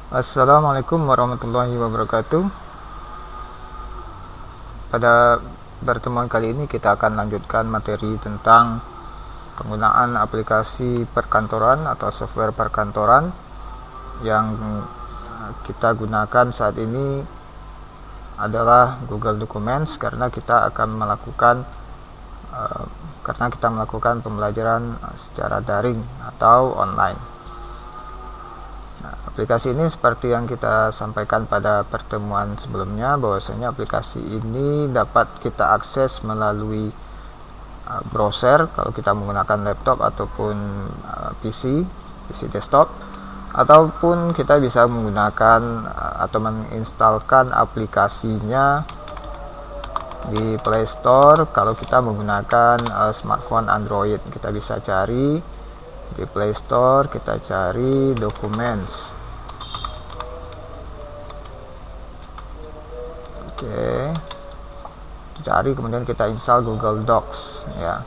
Assalamualaikum warahmatullahi wabarakatuh. Pada pertemuan kali ini kita akan lanjutkan materi tentang penggunaan aplikasi perkantoran atau software perkantoran yang kita gunakan saat ini adalah Google Documents karena kita melakukan pembelajaran secara daring atau online. Aplikasi ini seperti yang kita sampaikan pada pertemuan sebelumnya, bahwasanya aplikasi ini dapat kita akses melalui browser kalau kita menggunakan laptop ataupun PC desktop, ataupun kita bisa menggunakan atau menginstalkan aplikasinya di Play Store. Kalau kita menggunakan smartphone Android, kita bisa cari di Play Store, kita cari Documents. Oke, cari, kemudian kita install Google Docs ya.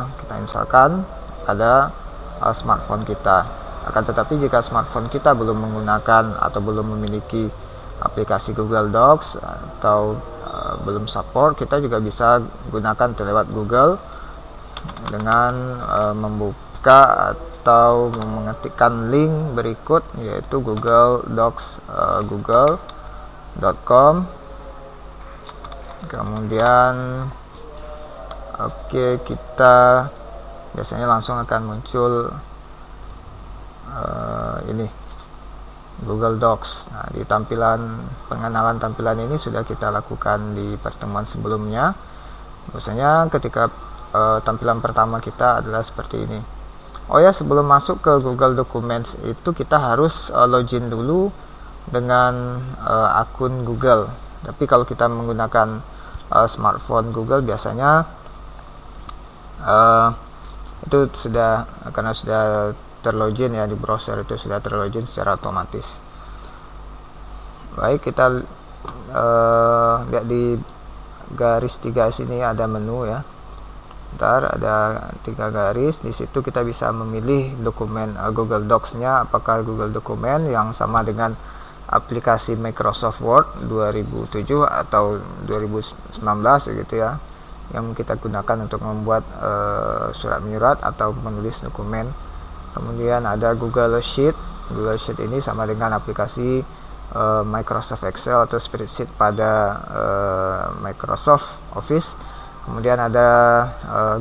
Kita instalkan pada smartphone kita. Akan tetapi jika smartphone kita belum menggunakan atau belum memiliki aplikasi Google Docs atau belum support, kita juga bisa gunakan lewat Google dengan membuka atau mengetikkan link berikut, yaitu Google Docs, google.com. Kemudian kita biasanya langsung akan muncul ini Google Docs. Nah, di pengenalan tampilan ini sudah kita lakukan di pertemuan sebelumnya. Biasanya ketika tampilan pertama kita adalah seperti ini. Oh ya, sebelum masuk ke Google Documents itu kita harus login dulu dengan akun Google. Tapi kalau kita menggunakan smartphone Google, biasanya itu karena sudah terlogin ya di browser, itu sudah terlogin secara otomatis. Baik, kita lihat di garis 3 sini ada menu ya. Ntar ada 3 garis, di situ kita bisa memilih dokumen Google Docs-nya, apakah Google Dokumen yang sama dengan aplikasi Microsoft Word 2007 atau 2019 gitu ya, yang kita gunakan untuk membuat surat menyurat atau menulis dokumen. Kemudian ada Google Sheet. Google Sheet ini sama dengan aplikasi Microsoft Excel atau spreadsheet pada Microsoft Office. Kemudian ada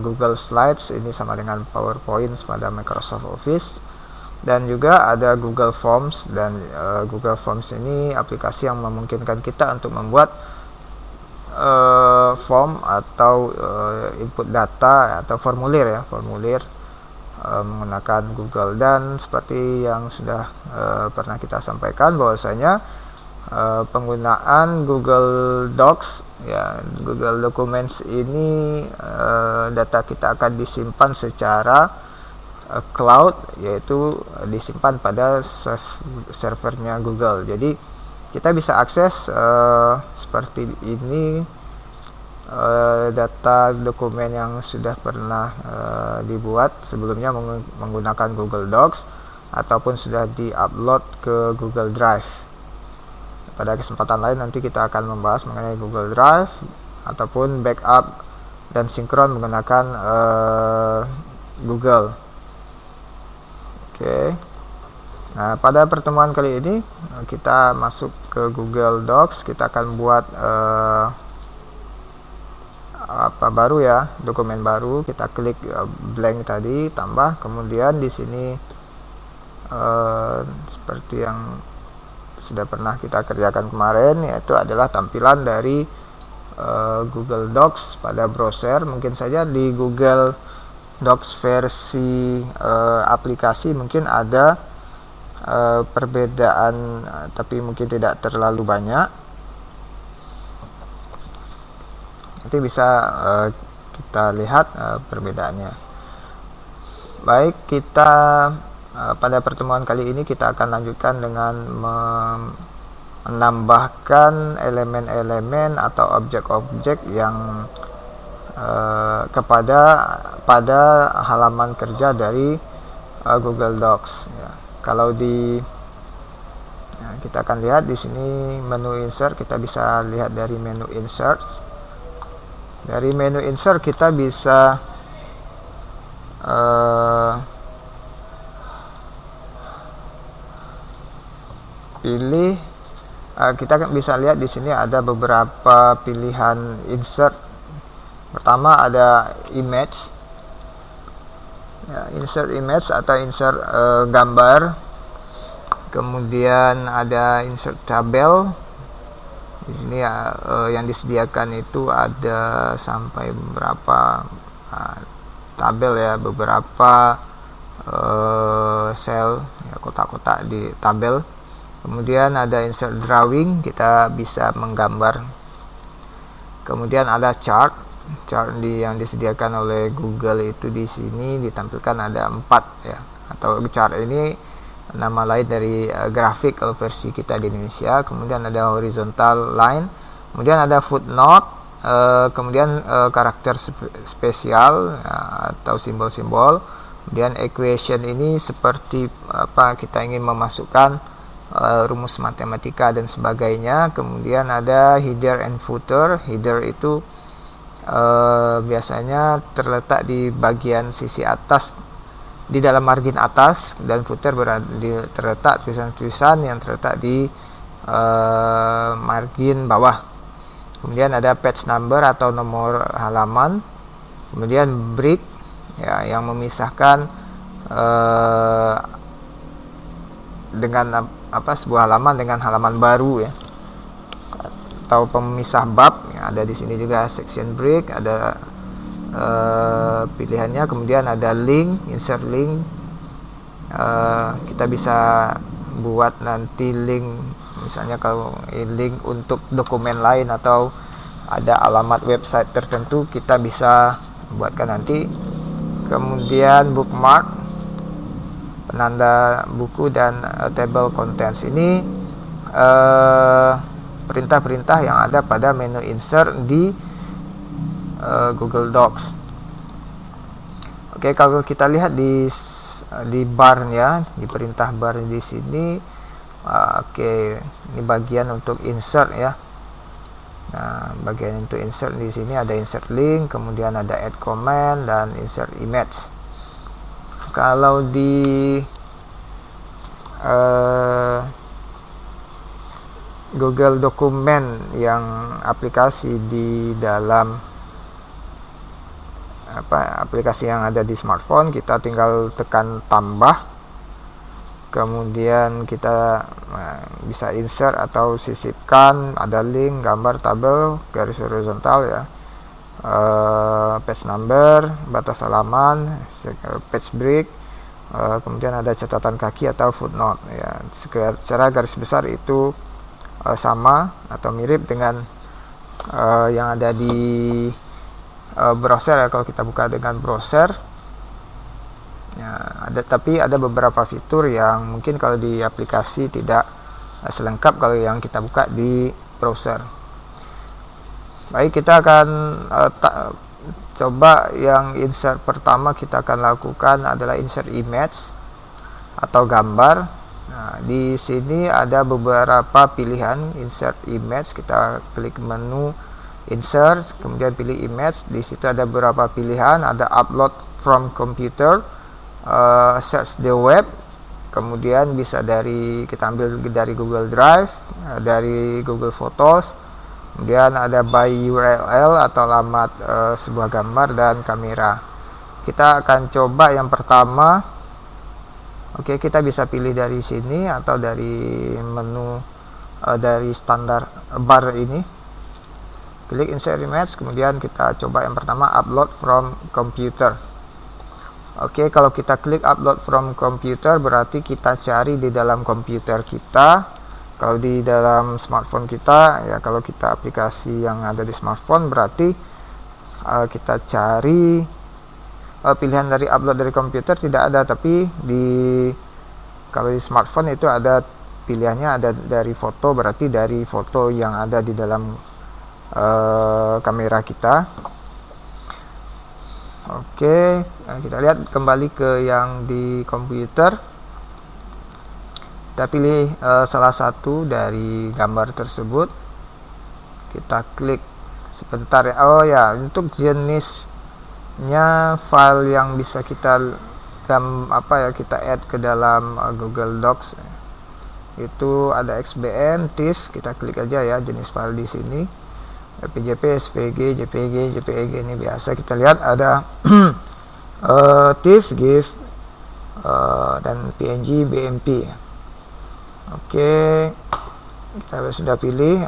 Google Slides, ini sama dengan PowerPoint pada Microsoft Office. Dan juga ada Google Forms, dan Google Forms ini aplikasi yang memungkinkan kita untuk membuat form atau input data atau formulir menggunakan Google. Dan seperti yang sudah pernah kita sampaikan, bahwasanya penggunaan Google Docs ya, Google Documents ini data kita akan disimpan secara cloud, yaitu disimpan pada servernya Google. Jadi kita bisa akses seperti ini data dokumen yang sudah pernah dibuat sebelumnya menggunakan Google Docs ataupun sudah di-upload ke Google Drive. Pada kesempatan lain nanti kita akan membahas mengenai Google Drive ataupun backup dan sinkron menggunakan Google. Oke. Nah, pada pertemuan kali ini kita masuk ke Google Docs. Kita akan buat baru ya, dokumen baru. Kita klik blank tadi, tambah, kemudian di sini seperti yang sudah pernah kita kerjakan kemarin, yaitu adalah tampilan dari Google Docs pada browser. Mungkin saja di Google Docs versi aplikasi mungkin ada perbedaan, tapi mungkin tidak terlalu banyak. Nanti bisa kita lihat perbedaannya. Baik, kita pada pertemuan kali ini kita akan lanjutkan dengan menambahkan elemen-elemen atau objek-objek yang pada halaman kerja dari Google Docs ya. Kalau kita akan lihat di sini menu insert, kita bisa lihat dari menu insert. Dari menu insert kita bisa pilih. Kita bisa lihat di sini ada beberapa pilihan insert. Pertama ada image, insert image atau insert gambar. Kemudian ada insert tabel. Di sini yang disediakan itu ada sampai beberapa tabel ya, beberapa sel ya, kotak-kotak di tabel. Kemudian ada insert drawing, kita bisa menggambar. Kemudian ada chart yang disediakan oleh Google itu di sini ditampilkan ada 4 ya, atau chart ini nama lain dari grafik kalau versi kita di Indonesia. Kemudian ada horizontal line, kemudian ada footnote, kemudian karakter spesial atau simbol-simbol. Kemudian equation ini seperti apa kita ingin memasukkan rumus matematika dan sebagainya. Kemudian ada header and footer. Header itu biasanya terletak di bagian sisi atas di dalam margin atas, dan footer terletak tulisan-tulisan yang terletak di margin bawah. Kemudian ada page number atau nomor halaman. Kemudian break ya, yang memisahkan dengan sebuah halaman dengan halaman baru ya, atau pemisah bab ya, ada di sini juga section break, ada pilihannya. Kemudian ada link, insert link, kita bisa buat nanti link, misalnya kalau link untuk dokumen lain atau ada alamat website tertentu kita bisa buatkan nanti. Kemudian bookmark, penanda buku, dan table contents. Ini perintah-perintah yang ada pada menu insert di Google Docs. Oke, kalau kita lihat di barnya, di perintah bar di sini, oke, ini bagian untuk insert ya. Nah, bagian untuk insert di sini ada insert link, kemudian ada add comment dan insert image. Kalau di Google Dokumen yang aplikasi di dalam aplikasi yang ada di smartphone, kita tinggal tekan tambah, kemudian kita bisa insert atau sisipkan, ada link, gambar, tabel, garis horizontal ya, page number, batas halaman, page break, kemudian ada catatan kaki atau footnote ya. Secara garis besar itu sama atau mirip dengan yang ada di browser ya. Kalau kita buka dengan browser ya, tapi ada beberapa fitur yang mungkin kalau di aplikasi tidak selengkap kalau yang kita buka di browser. Baik, kita akan coba yang insert pertama kita akan lakukan adalah insert image atau gambar. Nah, di sini ada beberapa pilihan insert image. Kita klik menu insert, kemudian pilih image. Di situ ada beberapa pilihan, ada upload from computer, search the web, kemudian bisa kita ambil dari Google Drive, dari Google Photos, kemudian ada by URL atau alamat sebuah gambar, dan kamera. Kita akan coba yang pertama. Oke, kita bisa pilih dari sini atau dari menu dari standar bar ini. Klik insert image, kemudian kita coba yang pertama upload from computer. Oke, kalau kita klik upload from computer berarti kita cari di dalam komputer kita. Kalau di dalam smartphone kita ya, kalau kita aplikasi yang ada di smartphone berarti kita cari pilihan dari upload dari komputer tidak ada, tapi kalau di smartphone itu ada pilihannya, ada dari foto, berarti dari foto yang ada di dalam kamera kita. Oke, kita lihat kembali ke yang di komputer. Kita pilih salah satu dari gambar tersebut, kita klik sebentar ya. Oh ya, untuk jenisnya file yang bisa kita kita add ke dalam Google Docs itu ada XBN, TIFF. Kita klik aja ya jenis file di sini, PJP, SVG, JPG, JPEG. Ini biasa kita lihat ada TIFF, GIF, dan PNG, BMP. Oke, kita sudah pilih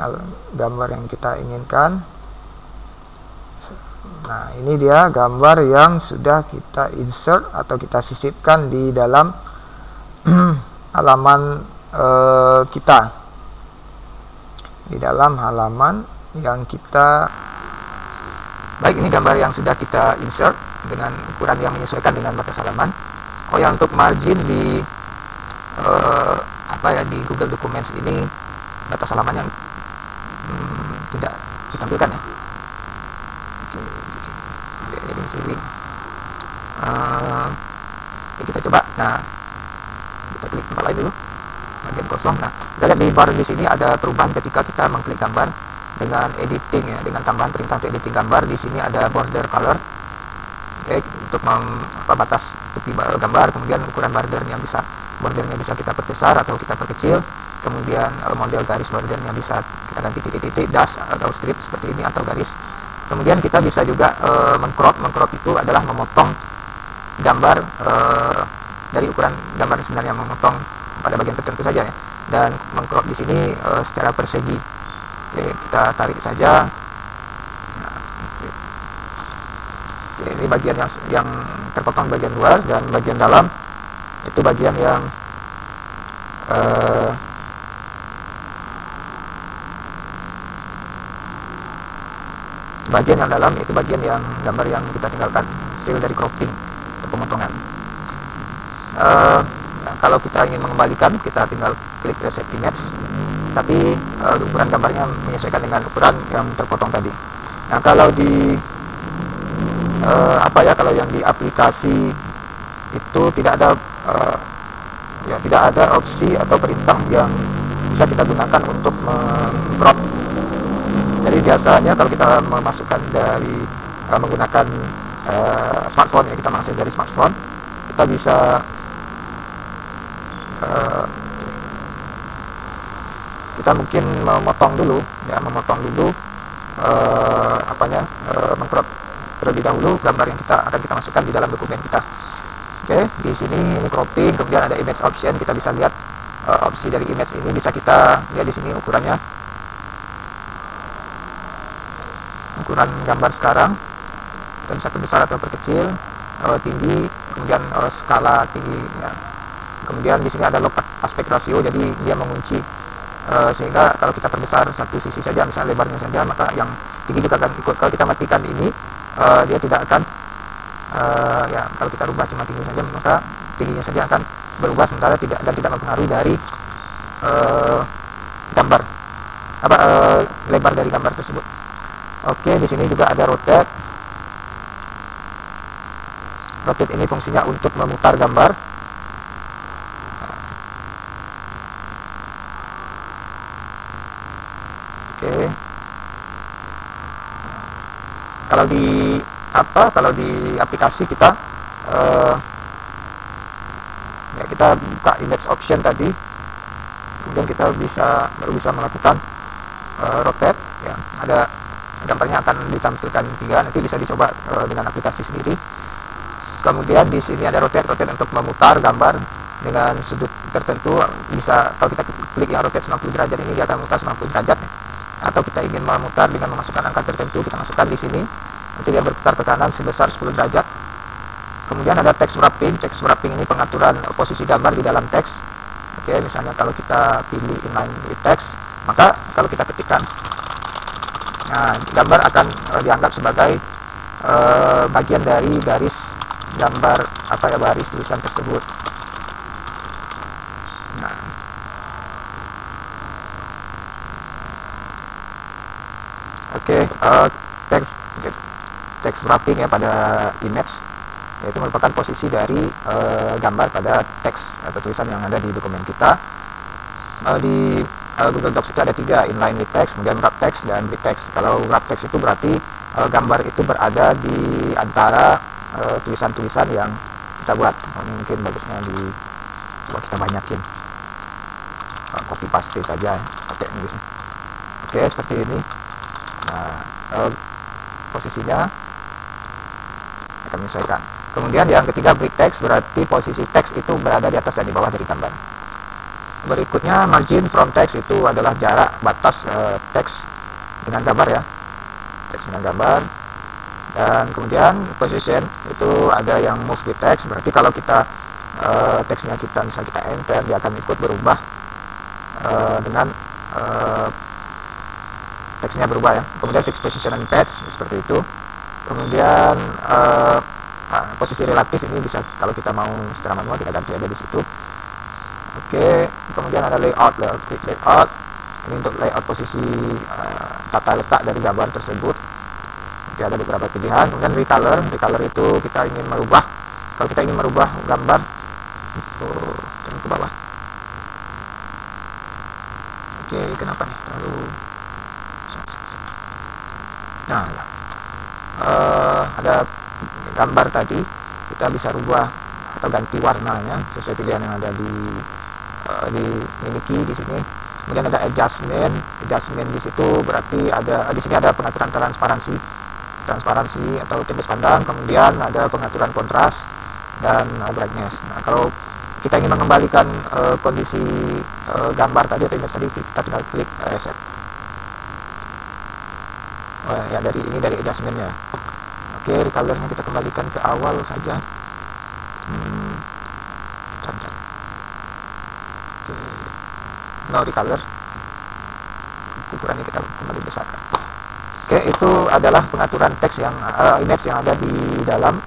gambar yang kita inginkan. Nah, ini dia gambar yang sudah kita insert atau kita sisipkan di dalam halaman kita, di dalam halaman yang kita. Baik, ini gambar yang sudah kita insert dengan ukuran yang menyesuaikan dengan batas halaman. Oh ya, untuk margin di di Google Documents ini batas halaman yang tidak ditampilkan ya. Jadi filling. Kita coba. Nah, kita klik tempat lain dulu, bagian kosong. Nah, kita lihat di bar di sini ada perubahan ketika kita mengklik gambar dengan editing ya, dengan tambahan perintah untuk editing gambar. Di sini ada border color. Oke, untuk batas untuk gambar, kemudian ukuran bordernya bisa kita perbesar atau kita perkecil, kemudian model garis bordernya bisa kita ganti titik-titik, dash atau strip seperti ini, atau garis. Kemudian kita bisa juga mengcrop itu adalah memotong gambar dari ukuran gambar sebenarnya, memotong pada bagian tertentu saja ya, dan mengcrop di sini secara persegi. Oke, kita tarik saja. Oke, ini bagian yang terpotong bagian luar, dan bagian dalam itu bagian yang dalam itu bagian yang gambar yang kita tinggalkan hasil dari cropping atau pemotongan. Kalau kita ingin mengembalikan, kita tinggal klik reset image, tapi ukuran gambarnya menyesuaikan dengan ukuran yang terpotong tadi. Nah, kalau di kalau yang di aplikasi itu tidak ada opsi atau perintah yang bisa kita gunakan untuk crop. Jadi biasanya kalau kita memasukkan dari menggunakan smartphone ya, kita mengakses dari smartphone, kita bisa kita mungkin memotong dulu mengcrop terlebih dahulu gambar yang akan kita masukkan di dalam dokumen kita. Oke, di sini ini cropping, kemudian ada image option. Kita bisa lihat opsi dari image ini, bisa kita lihat di sini ukurannya, ukuran gambar sekarang. Kita bisa perbesar atau perkecil, tinggi, kemudian skala tinggi ya. Kemudian di sini ada lock aspect ratio, jadi dia mengunci sehingga kalau kita perbesar satu sisi saja, misalnya lebarnya saja, maka yang tinggi juga akan ikut. Kalau kita matikan ini, dia tidak akan kalau kita rubah cuma tinggi saja, maka tingginya saja akan berubah, sementara tidak mempengaruhi dari gambar lebar dari gambar tersebut. Oke, di sini juga ada rotate. Rotate ini fungsinya untuk memutar gambar. Oke. Kalau di aplikasi kita kita buka image option tadi, kemudian kita baru bisa melakukan rotate ya. Ada gambarnya akan ditampilkan 3, nanti bisa dicoba dengan aplikasi sendiri. Kemudian di sini ada rotate untuk memutar gambar dengan sudut tertentu. Bisa, kalau kita klik yang rotate 90 derajat ini, dia akan memutar 90 derajat ya. Atau kita ingin memutar dengan memasukkan angka tertentu, kita masukkan di sini, nanti dia berputar ke kanan sebesar 10 derajat. Kemudian ada text wrapping. Text wrapping ini pengaturan posisi gambar di dalam teks. Oke, misalnya kalau kita pilih inline with text, maka kalau kita ketikkan, nah, gambar akan dianggap sebagai bagian dari garis gambar baris tulisan tersebut. Nah, oke, text wrapping ya pada image, yaitu merupakan posisi dari gambar pada teks atau tulisan yang ada di dokumen kita. di Google Docs itu ada 3, inline with text, kemudian wrap text, dan with text. Kalau wrap text itu berarti gambar itu berada di antara tulisan-tulisan yang kita buat. Ini mungkin bagusnya coba kita banyakin, copy paste saja pakai Inggrisnya. Oke, seperti ini. Nah, posisinya akan menyesuaikan. Kemudian yang ketiga, break text, berarti posisi teks itu berada di atas dan di bawah dari gambar. Berikutnya, margin from text itu adalah jarak batas teks dengan gambar ya, teks dengan gambar. Dan kemudian position itu ada yang move with text, berarti kalau kita teksnya kita misalnya kita enter, dia akan ikut berubah dengan teksnya berubah ya. Kemudian fixed position and patch seperti itu. Kemudian posisi relatif ini bisa kalau kita mau secara manual kita ganti ada di situ. Oke, kemudian ada layout, quick layout. Ini untuk layout posisi tata letak dari gambar tersebut. Oke, ada beberapa pilihan. Kemudian recolor itu kita ingin merubah. Kalau kita ingin merubah gambar, turun ke bawah. Oke, kenapa nih terlalu nah ya. Ada gambar tadi kita bisa rubah atau ganti warnanya sesuai pilihan yang ada dimiliki di sini. Kemudian ada adjustment di situ berarti di sini ada pengaturan transparansi atau tembus pandang. Kemudian ada pengaturan kontras dan brightness. Nah, kalau kita ingin mengembalikan kondisi gambar tadi atau image tadi, kita tinggal klik reset. Ya, dari adjustmentnya. Oke, recolornya kita kembalikan ke awal saja. Oke, no recolor. Ukurannya kita kembali besarkan. Oke, itu adalah pengaturan teks yang image yang ada di dalam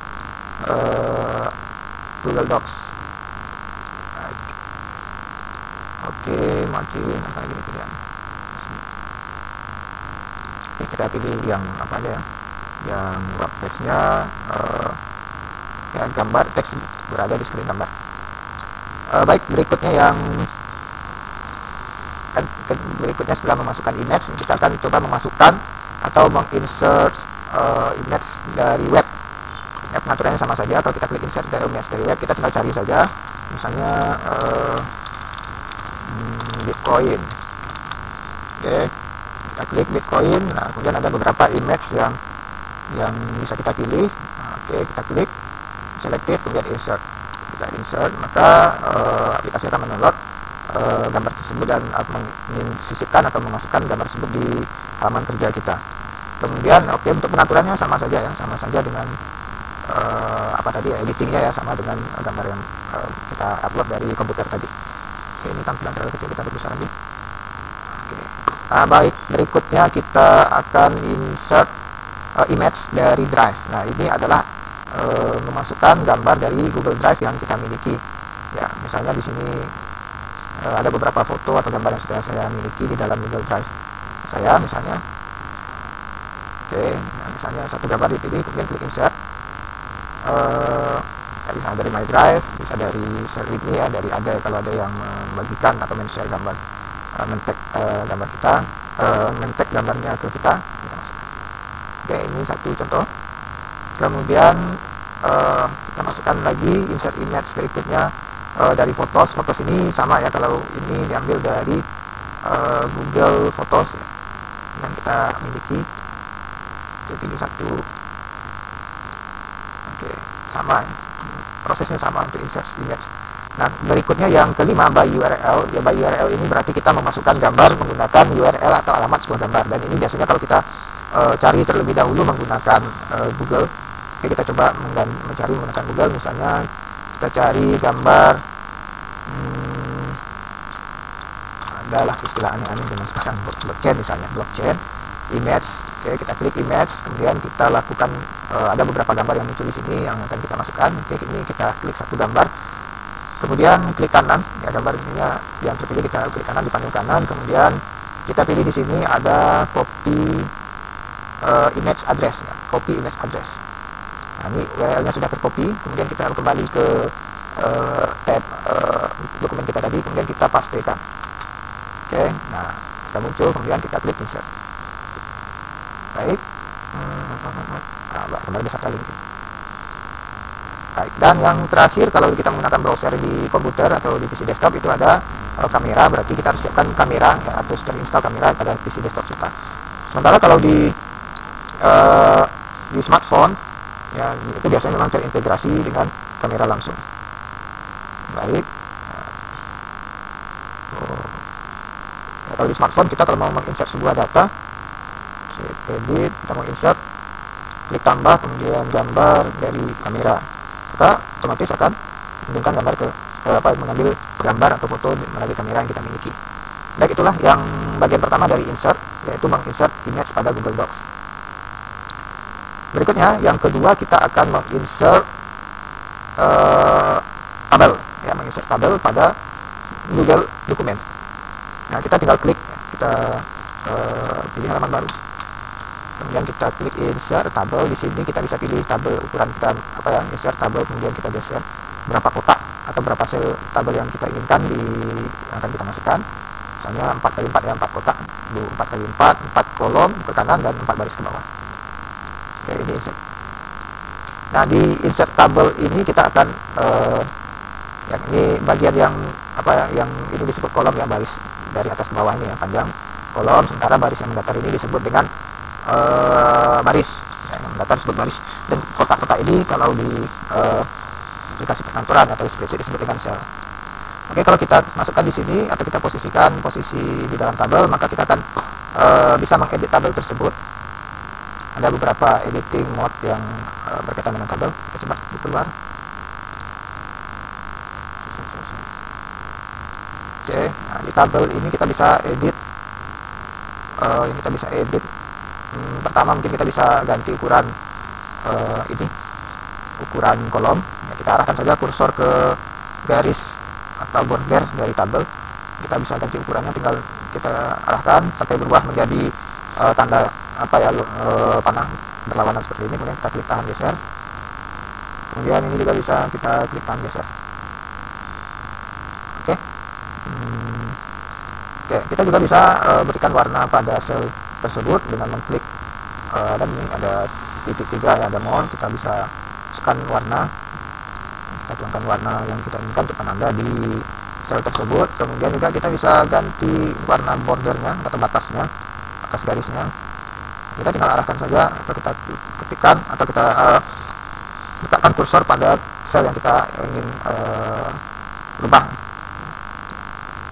Google Docs. Baik. Oke, margin apa lagi pilihan? Oke, kita pilih yang apa aja ya? Yang wrap text-nya ya gambar teks berada di screen gambar. Baik, berikutnya setelah memasukkan image, kita akan coba memasukkan atau menginsert image dari web. Ya, pengaturannya sama saja. Kalau kita klik insert dari image dari web, kita tinggal cari saja misalnya Bitcoin. Oke, kita klik Bitcoin. Nah, kemudian ada beberapa image yang bisa kita pilih. Oke, kita klik selected, kemudian insert. Kita insert, maka aplikasi akan mendownload gambar tersebut dan menyisipkan atau memasukkan gambar tersebut di halaman kerja kita. Kemudian untuk pengaturannya sama saja dengan apa tadi ya, editingnya ya sama dengan gambar yang kita upload dari komputer tadi. Oke, ini tampilan terlalu kecil, kita berbesar lagi. Oke. Baik, berikutnya kita akan insert image dari Drive. Nah, ini adalah memasukkan gambar dari Google Drive yang kita miliki. Ya, misalnya di sini ada beberapa foto atau gambar yang sudah saya miliki di dalam Google Drive saya misalnya. Oke, nah misalnya satu gambar dipilih, kemudian klik insert. Bisa dari My Drive, bisa dari share with me ya, dari ada kalau ada yang membagikan atau men-share gambar, men-tag gambar kita, men-tag gambarnya ke kita masukkan. Oke, ini satu contoh. Kemudian kita masukkan lagi insert image berikutnya dari fotos ini sama ya, kalau ini diambil dari Google Photos ya, yang kita miliki. Oke, pilih satu. Oke, sama prosesnya sama untuk insert image. Nah, berikutnya yang kelima, by URL. Ya, by URL ini berarti kita memasukkan gambar menggunakan URL atau alamat sebuah gambar, dan ini biasanya kalau kita cari terlebih dahulu menggunakan Google. Oke, kita coba mencari menggunakan Google. Misalnya kita cari gambar adalah istilah aneh-aneh zaman sekarang, blockchain misalnya, blockchain image. Oke, kita klik image, kemudian kita lakukan ada beberapa gambar yang muncul di sini yang akan kita masukkan. Oke, ini kita klik satu gambar, kemudian klik kanan ya, gambar ini yang terpilih kita klik kanan di panel kanan, kemudian kita pilih di sini ada copy image address ya, copy image address. Nah, ini URL-nya sudah tercopy, kemudian kita kembali ke tab dokumen kita tadi, kemudian kita pastekan. Oke, nah sudah muncul, kemudian kita klik insert. Baik, gambar besar kali ini. Baik, dan yang terakhir kalau kita menggunakan browser di komputer atau di PC desktop itu ada kamera, berarti kita harus siapkan kamera ya, harus terinstall kamera pada PC desktop kita. Sementara kalau di smartphone ya itu biasanya memang terintegrasi dengan kamera langsung. Baik, ya, kalau di smartphone kita kalau mau menginsert sebuah data, edit, kita mau insert, klik tambah, kemudian gambar dari kamera, maka otomatis akan mengirimkan gambar mengambil gambar atau foto melalui kamera yang kita miliki. Baik, itulah yang bagian pertama dari insert, yaitu menginsert image pada Google Docs. Berikutnya yang kedua kita akan menginsert tabel, ya, menginsert tabel pada Google Dokumen. Nah, kita tinggal klik, kita pilih halaman baru. Kemudian kita klik insert tabel. Di sini kita bisa pilih tabel ukuran kita insert tabel, kemudian kita geser berapa kotak atau berapa sel tabel yang kita inginkan akan kita masukkan. Misalnya 4x4 ya, 4 kotak, 4x4, 4 kolom ke kanan dan 4 baris ke bawah. Oke, ini insert. Nah, di insert tabel ini kita akan yang ini bagian yang yang ini disebut kolom ya, baris dari atas ke bawah ini yang panjang kolom, sementara baris yang mendatar ini disebut dengan baris ya, yang mendatar disebut baris, dan kotak-kotak ini kalau di aplikasi perkantoran atau spreadsheet disebut dengan sel. Oke, kalau kita masukkan di sini atau kita posisikan posisi di dalam tabel, maka kita akan bisa mengedit tabel tersebut. Ada beberapa editing mode yang berkaitan dengan tabel. Kita coba keluar. Oke, nah di tabel ini kita bisa edit. Pertama mungkin kita bisa ganti ukuran ukuran kolom. Ya, kita arahkan saja kursor ke garis atau border dari tabel. Kita bisa ganti ukurannya, tinggal kita arahkan sampai berubah menjadi tanda panah berlawanan seperti ini. Kemudian kita klik tahan geser. Kemudian ini juga bisa kita klik tahan geser. Oke, kita juga bisa berikan warna pada sel tersebut dengan mengklik dan ini ada titik 3 ya, ada more. Kita bisa masukkan warna, kita tuangkan warna yang kita inginkan untuk penanda di sel tersebut. Kemudian juga kita bisa ganti warna bordernya atau batasnya, atas garisnya. Kita tinggal arahkan saja atau kita ketikkan atau kita letakkan kursor pada sel yang kita ingin rubah.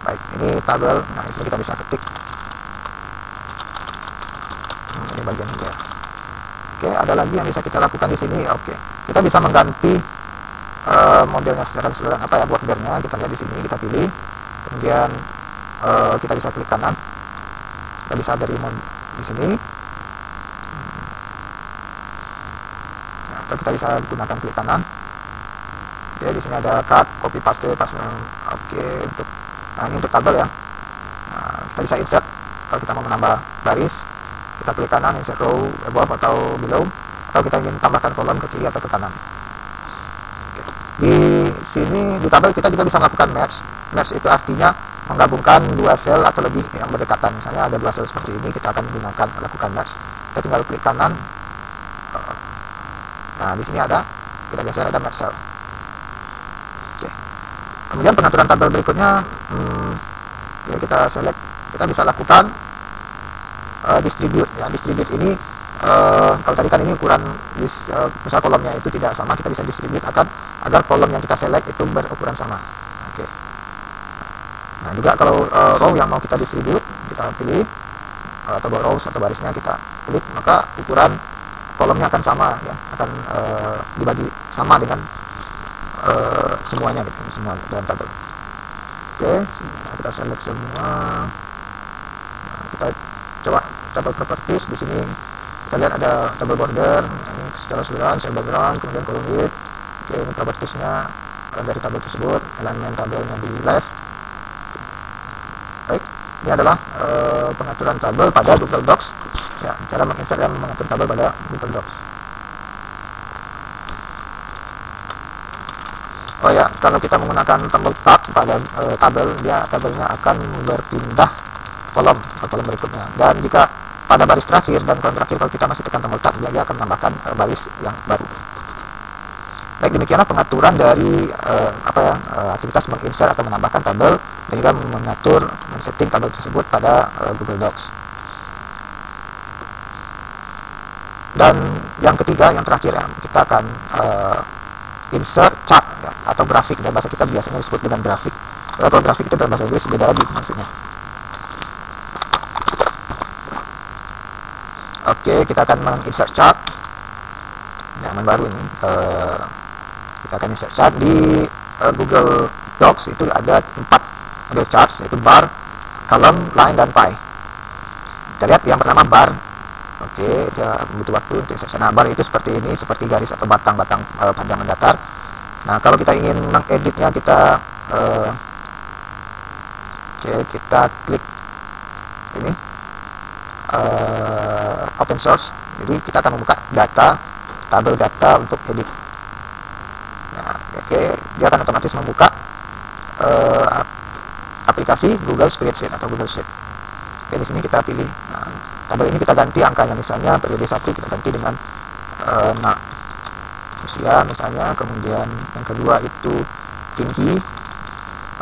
Baik, ini tabel. Nah, di sini kita bisa ketik. Ini bagian ini ya. Oke, ada lagi yang bisa kita lakukan di sini. Oke, kita bisa mengganti modelnya secara keseluruhan bordernya. Kita lihat di sini, kita pilih. Kemudian kita bisa klik kanan. Kita bisa dari mode di sini. Nah, atau kita bisa gunakan klik kanan. Oke, di sini ada cut, copy paste, Oke, nah ini untuk tabel ya. Nah, kita bisa insert. Kalau kita mau menambah baris, kita klik kanan, insert row above atau below, atau kita ingin tambahkan kolom ke kiri atau ke kanan. Oke. Di sini di tabel kita juga bisa melakukan merge. Merge itu artinya menggabungkan dua sel atau lebih yang berdekatan. Misalnya ada dua sel seperti ini, kita akan lakukan merge. Kita tinggal klik kanan. Nah, di sini kita geser, ada merge cell. Kemudian pengaturan tabel berikutnya, kita select, kita bisa lakukan distribute. Ya, distribute ini kalau tadi kan ini ukuran misal kolomnya itu tidak sama, kita bisa distribute agar kolom yang kita select itu berukuran sama. Oke. Nah, juga kalau row yang mau kita distribute, kita pilih atau rows atau barisnya kita klik, maka ukuran kolomnya akan sama ya, akan dibagi sama dengan semuanya gitu, semua dalam tabel. Oke, kita select semua. Nah, kita coba tabel properties. Di sini kita lihat ada tabel border, ini secara keseluruhan, cell background, kemudian column width. Oke, ini propertiesnya dari tabel tersebut, elemen tabelnya di left. Baik, ini adalah pengaturan tabel pada Google Docs. Ya, cara menginsert dan mengatur tabel pada Google Docs. Oh ya, kalau kita menggunakan tombol tab pada tabelnya akan berpindah kolom ke kolom berikutnya. Dan jika pada baris terakhir dan kolom terakhir kalau kita masih tekan tombol tab, dia akan menambahkan baris yang baru. Baik, demikianlah pengaturan dari aktivitas menginsert atau menambahkan tabel dan juga mengatur men-setting tabel tersebut pada Google Docs. Dan yang ketiga, yang terakhir, ya, kita akan insert chart, ya, atau grafik. Dan bahasa kita biasanya disebut dengan grafik. Kalau grafik itu dalam bahasa Inggris beda lagi maksudnya. Oke, kita akan menginsert chart. Halaman baru ini. Kita akan insert chart di Google Docs. Itu ada 4 model charts, yaitu bar, column, line, dan pie. Kita lihat yang pertama bar. Oke, dia butuh waktu untuk insert. Nah, bar itu seperti ini, seperti garis atau batang-batang panjang dan datar. Nah, kalau kita ingin mengeditnya, kita kita klik ini open source. Jadi kita akan membuka tabel data untuk edit. Nah, dia akan otomatis membuka aplikasi Google Spreadsheet atau Google Sheet. Oke, di sini kita pilih. Nah, tabel ini kita ganti angkanya, misalnya periode 1 kita ganti dengan usia misalnya, kemudian yang kedua itu tinggi.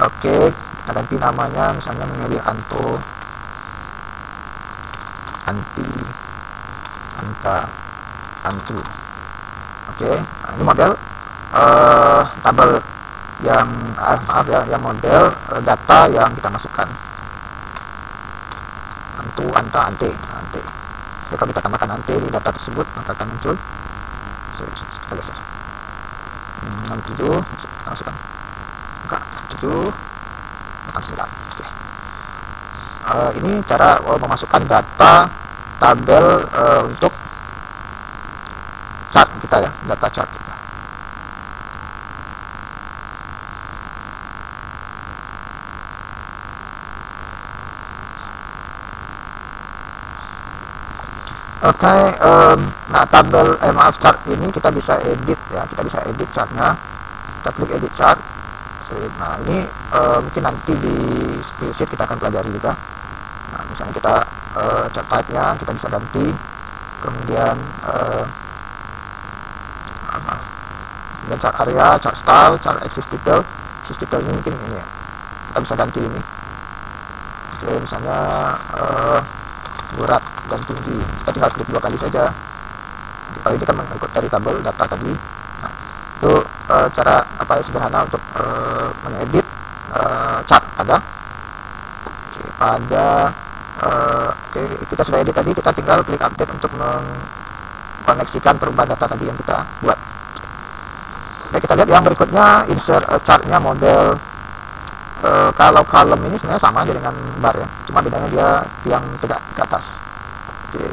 Oke, kita ganti namanya, misalnya memilih Antu. Oke, nah, ini model tabel yang yang model data yang kita masukkan. Ante. Jadi kalau kita tambahkan ante di data tersebut, maka akan muncul. Kita geser 67, kita masukkan angka 7, 9. Oke. Ini cara memasukkan data tabel untuk chart kita, ya, data chart kita. Oke, nah tabel chart ini kita bisa edit, ya, kita bisa edit chartnya. Kita klik edit chart. Nah, ini mungkin nanti di spreadsheet kita akan pelajari juga. Nah, misalnya kita chart type-nya kita bisa ganti, kemudian kemudian chart area, chart style, chart axis title. Axis title ini mungkin ini, ya, kita bisa ganti ini. Oke, misalnya berat dan tinggi, kita tinggal klik 2 kali saja. Kalau ini kan mengikut dari tabel data tadi. Nah, itu cara sederhana untuk mengedit chart pada kita sudah edit tadi, kita tinggal klik update untuk mengkoneksikan perubahan data tadi yang kita buat. Baik, kita lihat yang berikutnya, insert chartnya model. Kalau column ini sebenarnya sama aja dengan bar, ya, cuma bedanya dia tiang tegak ke atas. Oke,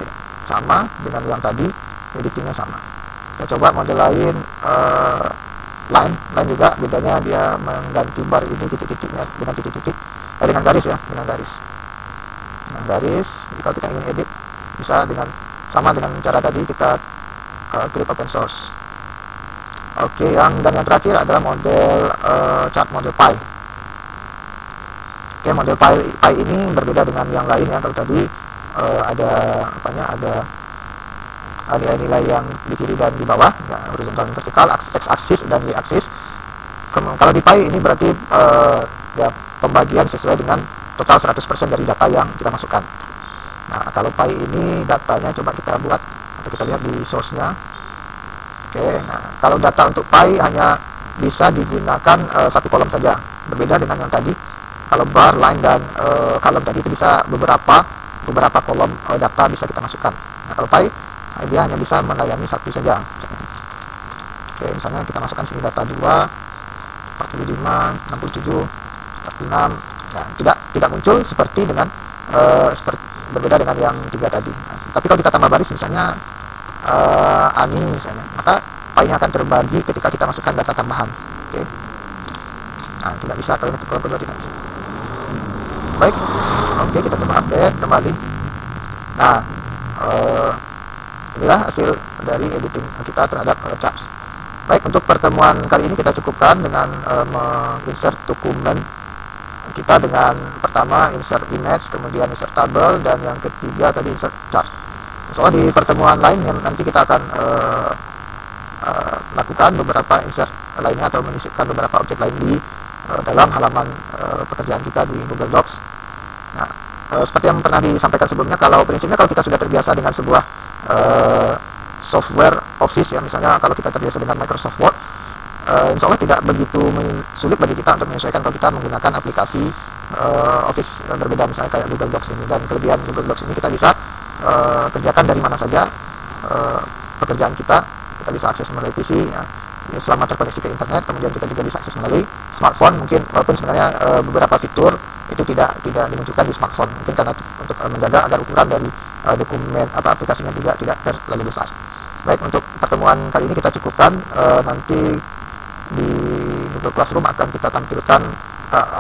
sama dengan yang tadi, editingnya sama. Kita coba model lain, line juga bedanya dia mengganti bar ini titik-titiknya dengan titik-titik, dengan garis, ya, dengan garis. Jika kita ingin edit, bisa sama dengan cara tadi, kita klik open source. Oke, yang terakhir adalah model chart model pie. Oke, model pie ini berbeda dengan yang lain, ya. Kalau tadi ada nilai-nilai yang di kiri dan di bawah, ya, horizontal dan vertikal, x-axis dan y-axis. Kalau di pie ini berarti ya, pembagian sesuai dengan total 100% dari data yang kita masukkan. Nah, kalau pie ini datanya coba kita buat atau kita lihat di source-nya. Oke, nah kalau data untuk pie hanya bisa digunakan satu kolom saja, berbeda dengan yang tadi. Kalau bar, line, dan column tadi itu bisa beberapa kolom data bisa kita masukkan. Nah, kalau pie dia hanya bisa melayani satu saja. Oke, misalnya kita masukkan sini data 2, 45, 67, 46. Nah, tidak muncul seperti dengan berbeda dengan yang 3 tadi. Nah, tapi kalau kita tambah baris, misalnya Ani misalnya, maka pie-nya akan terbagi ketika kita masukkan data tambahan. Oke. Nah, tidak bisa kalau untuk kolom kedua, tidak bisa. Baik, oke, kita coba update kembali. Nah, inilah hasil dari editing kita terhadap charts. Baik, untuk pertemuan kali ini kita cukupkan dengan menginsert dokumen kita dengan pertama insert image, kemudian insert tabel, dan yang ketiga tadi insert chart. Soalnya di pertemuan lain yang nanti kita akan lakukan beberapa insert lainnya atau mengisipkan beberapa objek lain di dalam halaman pekerjaan kita di Google Docs. Nah, seperti yang pernah disampaikan sebelumnya, kalau prinsipnya kalau kita sudah terbiasa dengan sebuah software Office ya, misalnya kalau kita terbiasa dengan Microsoft Word, insya Allah tidak begitu sulit bagi kita untuk menyesuaikan kalau kita menggunakan aplikasi Office berbeda, misalnya kayak Google Docs ini. Dan kelebihan Google Docs ini kita bisa kerjakan dari mana saja pekerjaan kita bisa akses melalui PC ya, selama terkoneksi ke internet. Kemudian kita juga bisa akses melalui smartphone, mungkin walaupun sebenarnya beberapa fitur itu tidak dimunculkan di smartphone, mungkin karena untuk menjaga agar ukuran dari dokumen atau aplikasinya juga tidak terlalu besar. Baik, untuk pertemuan kali ini kita cukupkan. Nanti di Google Classroom akan kita tampilkan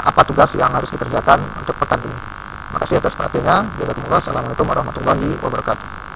apa tugas yang harus dikerjakan untuk pekan ini. Terima kasih atas perhatiannya. Jazakumullah. Assalamualaikum warahmatullahi wabarakatuh.